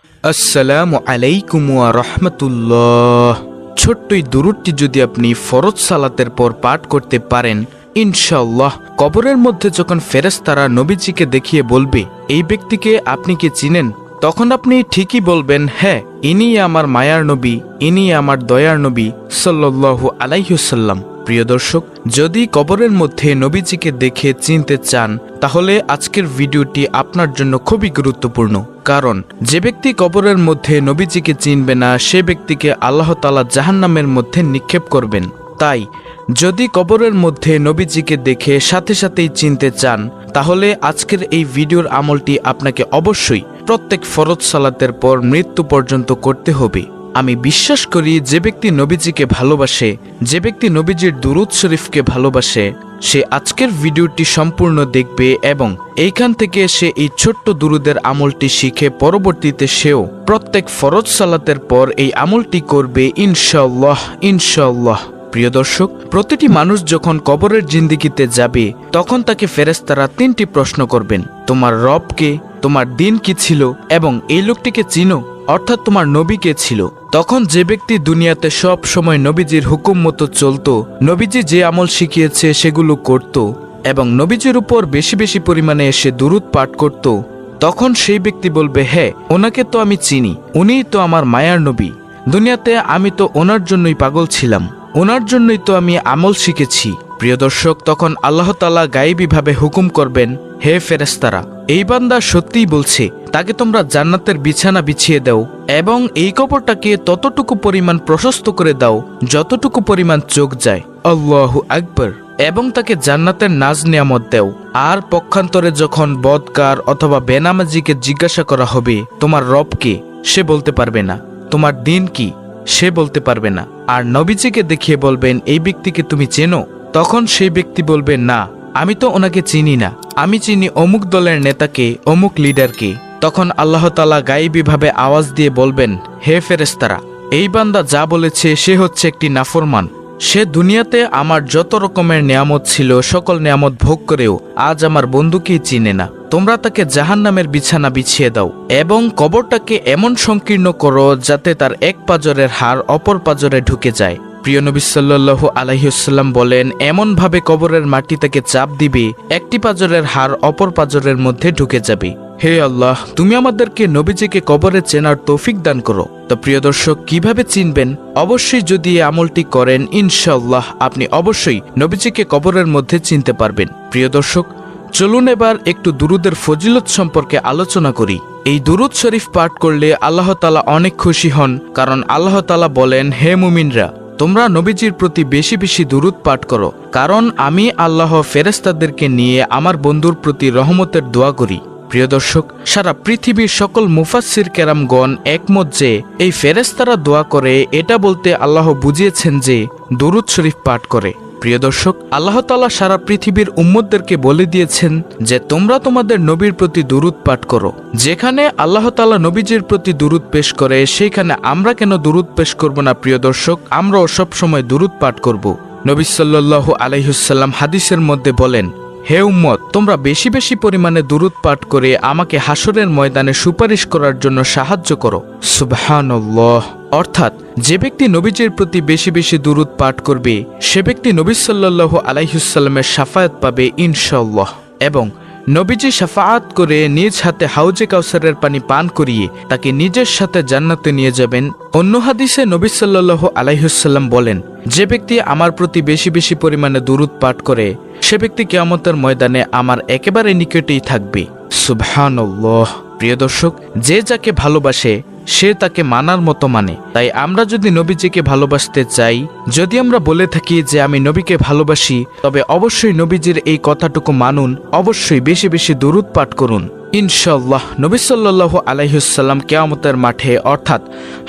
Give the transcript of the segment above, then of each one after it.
আসসালামু আলাইকুম ওয়া রাহমাতুল্লাহ। ছোট্টই দুরূদটি যদি আপনি ফরজ সালাতের পর পাঠ করতে পারেন, ইনশাআল্লাহ কবরের মধ্যে যখন ফেরেশতারা নবীজিকে দেখিয়ে বলবে, এই ব্যক্তিকে আপনি কি চিনেন, তখন আপনি ঠিকই বলবেন, হ্যাঁ, ইনিই আমার মায়ার নবী, ইনিই আমার দয়ার নবী সাল্লাল্লাহু আলাইহি ওয়াসাল্লাম। প্রিয় দর্শক, যদি কবরের মধ্যে নবীজিকে দেখে চিনতে চান, তাহলে আজকের ভিডিওটি আপনার জন্য খুবই গুরুত্বপূর্ণ। কারণ যে ব্যক্তি কবরের মধ্যে নবীজিকে চিনবে না, সে ব্যক্তিকে আল্লাহ তাআলা জাহান্নামের মধ্যে নিক্ষেপ করবেন। তাই যদি কবরের মধ্যে নবীজিকে দেখে সাথে সাথেই চিনতে চান, তাহলে আজকের এই ভিডিওর আমলটি আপনাকে অবশ্যই প্রত্যেক ফরজ সালাতের পর মৃত্যু পর্যন্ত করতে হবে। আমি বিশ্বাস করি, যে ব্যক্তি নবীজিকে ভালোবাসে, যে ব্যক্তি নবীজির দুরূদ শরীফকে ভালোবাসে, সে আজকের ভিডিওটি সম্পূর্ণ দেখবে এবং এইখান থেকে সে এই ছোট্ট দুরূদের আমলটি শিখে পরবর্তীতে সেও প্রত্যেক ফরজ সালাতের পর এই আমলটি করবে ইনশাআল্লাহ ইনশাআল্লাহ। প্রিয় দর্শক, প্রতিটি মানুষ যখন কবরের জিন্দেগিতে যাবে, তখন তাকে ফেরেশতারা তিনটি প্রশ্ন করবেন। তোমার রব কে, তোমার দিন কি ছিল, এবং এই লোকটিকে চিনো, অর্থাৎ তোমার নবী কে ছিল। তখন যে ব্যক্তি দুনিয়াতে সব সময় নবীজির হুকুম মতো চলত, নবীজি যে আমল শিখিয়েছে সেগুলো করত এবং নবীজির উপর বেশি বেশি পরিমাণে এসে দুরূদ পাঠ করত, তখন সেই ব্যক্তি বলবে, হ্যাঁ, ওনাকে তো আমি চিনি, উনিই তো আমার মায়ার নবী। দুনিয়াতে আমি তো ওনার জন্যই পাগল ছিলাম, ওনার জন্যই তো আমি আমল শিখেছি। প্রিয় দর্শক, তখন আল্লাহ তাআলা গায়েবীভাবে হুকুম করবেন, হে ফেরেশতারা, এই বান্দা সত্যিই বলছে, তাকে তোমরা জান্নাতের বিছানা বিছিয়ে দাও এবং এই কবরটাকে ততটুকু পরিমাণ প্রশস্ত করে দাও যতটুকু পরিমাণ চোখ যায়। আল্লাহু আকবার। এবং তাকে জান্নাতের নাজ নিয়ামত দাও। আর পক্ষান্তরে যখন বদকার অথবা বেনামাজিকে জিজ্ঞাসা করা হবে, তোমার রব কে, সে বলতে পারবে না। তোমার দিন কি, সে বলতে পারবে না। আর নবীজিকে দেখিয়ে বলবেন, এই ব্যক্তিকে তুমি চেনো, তখন সেই ব্যক্তি বলবে, না, আমি তো ওনাকে চিনি না, আমি চিনি অমুক দলের নেতাকে, অমুক লিডারকে। তখন আল্লাহ তাআলা গায়েবীভাবে আওয়াজ দিয়ে বলবেন, হে ফেরেশতারা, এই বান্দা যা বলেছে সে হচ্ছে একটি নাফরমান। সে দুনিয়াতে আমার যত রকমের নিয়ামত ছিল, সকল নিয়ামত ভোগ করেও আজ আমার বন্ধুকেই চিনে না। তোমরা তাকে জাহান্নামের বিছানা বিছিয়ে দাও এবং কবরটাকে এমন সংকীর্ণ করো যাতে তার এক পাজরের হাড় অপর পাজরে ঢুকে যায়। প্রিয় নবী সাল্লাল্লাহু আলাইহি ওয়াসাল্লাম বলেন, এমন ভাবে কবরের মাটি তাকে চাপ দিবে, একটি পাজরের হাড় অপর পাজরের মধ্যে ঢুকে যাবে। হে আল্লাহ, তুমি আমাদেরকে নবীজিকে কবরে চেনার তৌফিক দান করো। তো প্রিয় দর্শক, কিভাবে চিনবেন? অবশ্যই যদি এই আমলটি করেন, ইনশাআল্লাহ আপনি অবশ্যই নবীজিকে কবরের মধ্যে চিনতে পারবেন। প্রিয় দর্শক, চলুন এবার একটু দুরূদের ফজিলত সম্পর্কে আলোচনা করি। এই দুরূদ শরীফ পাঠ করলে আল্লাহ তাআলা অনেক খুশি হন, কারণ আল্লাহ তাআলা বলেন, হে মুমিনরা, তোমরা নবীজির প্রতি বেশি বেশি দুরূদ পাঠ করো, কারণ আমি আল্লাহ ফেরেশতাদেরকে নিয়ে আমার বন্ধুর প্রতি রহমতের দোয়া করি। প্রিয় দর্শক, সারা পৃথিবীর সকল মুফাসসির কেরামগণ একমত যে এই ফেরেশতারা দোয়া করে, এটা বলতে আল্লাহ বুঝিয়েছেন যে দুরূদ শরীফ পাঠ করে। প্রিয় দর্শক, আল্লাহ তাআলা সারা পৃথিবীর উম্মতদেরকে বলে দিয়েছেন যে তোমরা তোমাদের নবীর প্রতি দুরূদ পাঠ করো। যেখানে আল্লাহ তাআলা নবীজির প্রতি দুরূদ পেশ করে, সেইখানে আমরা কেন দুরূদ পেশ করব না? প্রিয় দর্শক, আমরাও সব সময় দুরূদ পাঠ করব। নবী সাল্লাল্লাহু আলাইহি ওয়াসাল্লাম হাদিসের মধ্যে বলেন, হে উম্মত, তোমরা বেশি বেশি পরিমাণে দুরূদ পাঠ করে আমাকে হাসরের ময়দানে সুপারিশ করার জন্য সাহায্য করো। সুবহানাল্লাহ। অর্থাৎ যে ব্যক্তি নবীজির প্রতি বেশি বেশি দুরূদ পাঠ করবে, সে ব্যক্তি নবী সাল্লাল্লাহু আলাইহি ওয়াসাল্লামের শাফায়াত পাবে ইনশাআল্লাহ। এবং নবীজি শাফাআত করে নিজ হাতে হাউজে কাউসারের পানি পান করিয়ে তাকে নিজের সাথে জান্নাতে নিয়ে যাবেন। অন্য হাদিসে নবী সাল্লাল্লাহু আলাইহি ওয়াসাল্লাম বলেন, যে ব্যক্তি আমার প্রতি বেশি বেশি পরিমাণে দুরূদ পাঠ করে, সে ব্যক্তি কিয়ামতের ময়দানে আমার একেবারে নিকটেই থাকবে। সুবহানাল্লাহ। প্রিয় দর্শক, যে যাকে ভালোবাসে সে তাকে মানার মতো মানে। তাই আমরা যদি নবীজিকে ভালোবাসতে চাই, যদি আমরা বলে থাকি যে আমি নবীকে ভালোবাসি, তবে অবশ্যই নবীজির এই কথাটুকু মানুন, অবশ্যই বেশি বেশি দুরূদ পাঠ করুন। ইনশাআল্লাহ নবী সাল্লাল্লাহু আলাইহি ওয়াসাল্লাম কিয়ামতের মাঠে অর্থাৎ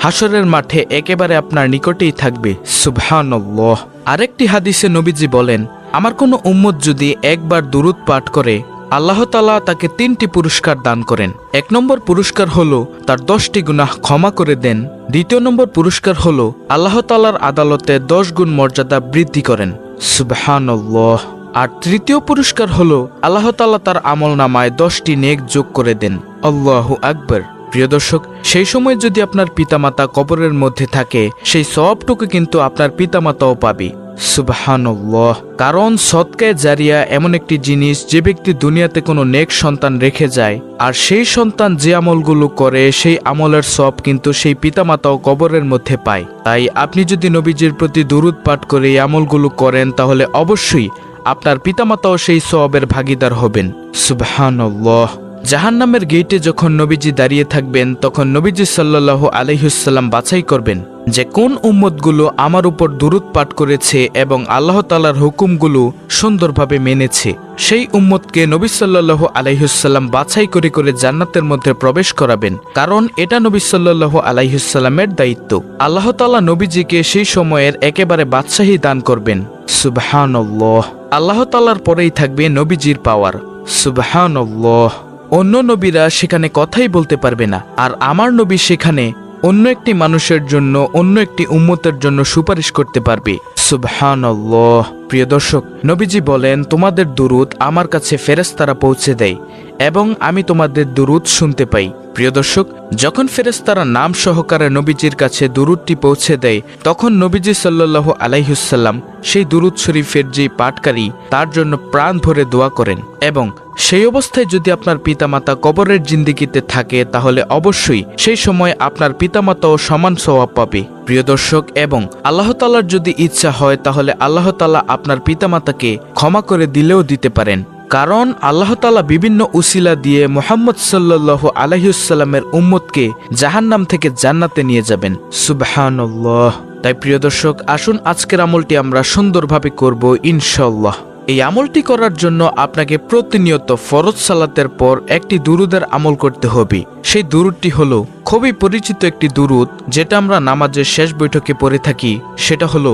হাসরের মাঠে একেবারে আপনার নিকটেই থাকবে। সুবহানাল্লাহ। আরেকটি হাদিসে নবীজি বলেন, আমার কোনো উম্মত যদি একবার দুরূদ পাঠ করে, আল্লাহ তাআলা তাকে 3টি পুরস্কার দান করেন। 1 নম্বর পুরস্কার হলো তার 10টি গুনাহ ক্ষমা করে দেন। 2 নম্বর পুরস্কার হলো আল্লাহ তাআলার আদালতে 10 গুণ মর্যাদা বৃদ্ধি করেন। সুবহানাল্লাহ। আর 3য় পুরস্কার হলো আল্লাহ তাআলা তার আমলনামায় 10টি নেক যোগ করে দেন। আল্লাহু আকবার। প্রিয় দর্শক, সেই সময় যদি আপনার পিতামাতা কবরের মধ্যে থাকে, সেই সওয়াবটুকু কিন্তু আপনার পিতামাতাও পাবে। সুবহানাল্লাহ। কারণ সদকায়ে জারিয়া এমন একটি জিনিস, যে ব্যক্তি দুনিয়াতে কোনো নেক সন্তান রেখে যায়, আর সেই সন্তান যে আমলগুলো করে, সেই আমলের সওয়াব কিন্তু সেই পিতামাতাও কবরের মধ্যে পায়। তাই আপনি যদি নবীজির প্রতি দুরূদ পাঠ করে এই আমলগুলো করেন, তাহলে অবশ্যই আপনার পিতামাতাও সেই সওয়াবের ভাগীদার হবেন। সুবহানাল্লাহ। জাহান্নামের গেটে যখন নবীজি দাঁড়িয়ে থাকবেন, তখন নবীজি সাল্লাল্লাহু আলাইহি ওয়াসাল্লাম বাছাই করবেন যে কোন উম্মতগুলো আমার উপর দুরূদ পাঠ করেছে এবং আল্লাহ তাআলার হুকুমগুলো সুন্দরভাবে মেনেছে। সেই উম্মতকে নবী সাল্লাল্লাহু আলাইহি ওয়াসাল্লাম বাছাই করে করে জান্নাতের মধ্যে প্রবেশ করাবেন, কারণ এটা নবী সাল্লাল্লাহু আলাইহি ওয়াসাল্লামের দায়িত্ব। আল্লাহ তাআলা নবীজিকে সেই সময়ের একেবারে বাদশাহী দান করবেন। সুবহানাল্লাহ। আল্লাহ তাআলার পরেই থাকবে নবীজির পাওয়ার। সুবহানাল্লাহ। অন্য নবীরা সেখানে কথাই বলতে পারবে না, আর আমার নবী সেখানে অন্য একটি মানুষের জন্য, অন্য একটি উম্মতের জন্য সুপারিশ করতে পারবে। সুবহানাল্লাহ। প্রিয় দর্শক, নবীজি বলেন, তোমাদের দুরূদ আমার কাছে ফেরেশতারা পৌঁছে দেয় এবং আমি তোমাদের দুরূদ শুনতে পাই। প্রিয় দর্শক, যখন ফেরেশতারা নাম সহকারে নবীজির কাছে দুরূদটি পৌঁছে দেয়, তখন নবীজি সাল্লাল্লাহু আলাইহি ওয়াসাল্লাম সেই দুরূদ শরীফের যে পাঠকারী, তার জন্য প্রাণ ভরে দোয়া করেন। এবং সেই অবস্থায় যদি আপনার পিতামাতা কবরের জিন্দেগিতে থাকে, তাহলে অবশ্যই সেই সময় আপনার পিতামাতাও সমান সওয়াব পাবে। প্রিয় দর্শক, এবং আল্লাহ তাআলার যদি ইচ্ছা হয়, তাহলে আল্লাহ তাআলা আপনার পিতামাতাকে ক্ষমা করে দিলেও দিতে পারেন। কারণ আল্লাহ তাআলা বিভিন্ন উসিলা দিয়ে মুহাম্মদ সাল্লাল্লাহু আলাইহি ওয়াসাল্লামের উম্মতকে জাহান্নাম থেকে জান্নাতে নিয়ে যাবেন। সুবহানাল্লাহ। তাই প্রিয় দর্শক, আসুন আজকের আমলটি আমরা সুন্দরভাবে করব ইনশাআল্লাহ। এই আমলটি করার জন্য আপনাকে প্রতিনিয়ত ফরজ সালাতের পর একটি দুরূদের আমল করতে হবে। সেই দুরূদটি হলো খুবই পরিচিত একটি দুরূদ, যেটা আমরা নামাজের শেষ বৈঠকে পড়ে থাকি। সেটা হলো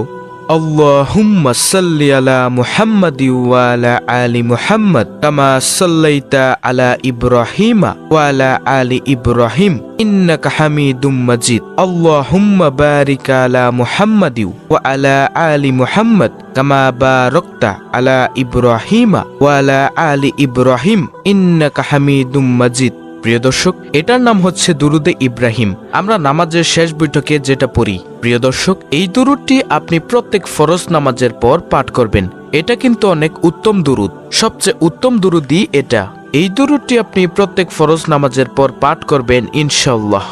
আল্লাহুম্মা সাল্লি আলা মুহাম্মাদি ওয়া আলা আলি মুহাম্মাদ কামা সাল্লাইতা আলা ইব্রাহিমা ওয়া আলা আলি ইব্রাহিম ইন্নাকা হামিদুম মাজিদ। আল্লাহুম্মা বারিক আলা মুহাম্মাদি ওয়া আলা আলি মুহাম্মাদ কামা বারাকতা আলা ইব্রাহিমা ওয়া আলা আলি ইব্রাহিম ইন্নাকা হামিদুম মাজিদ। প্রিয় দর্শক, এটার নাম হচ্ছে দুরুদে ইব্রাহিম। আমরা নামাজের শেষ বৈঠকে যেটা পড়ি। প্রিয় দর্শক, এই দুরুদটি আপনি প্রত্যেক ফরজ নামাজের পর পাঠ করবেন। এটা কিন্তু অনেক উত্তম দুরুদ, সবচেয়ে উত্তম দুরুদই এটা। এই দুরুদটি আপনি প্রত্যেক ফরজ নামাজের পর পাঠ করবেন ইনশাআল্লাহ।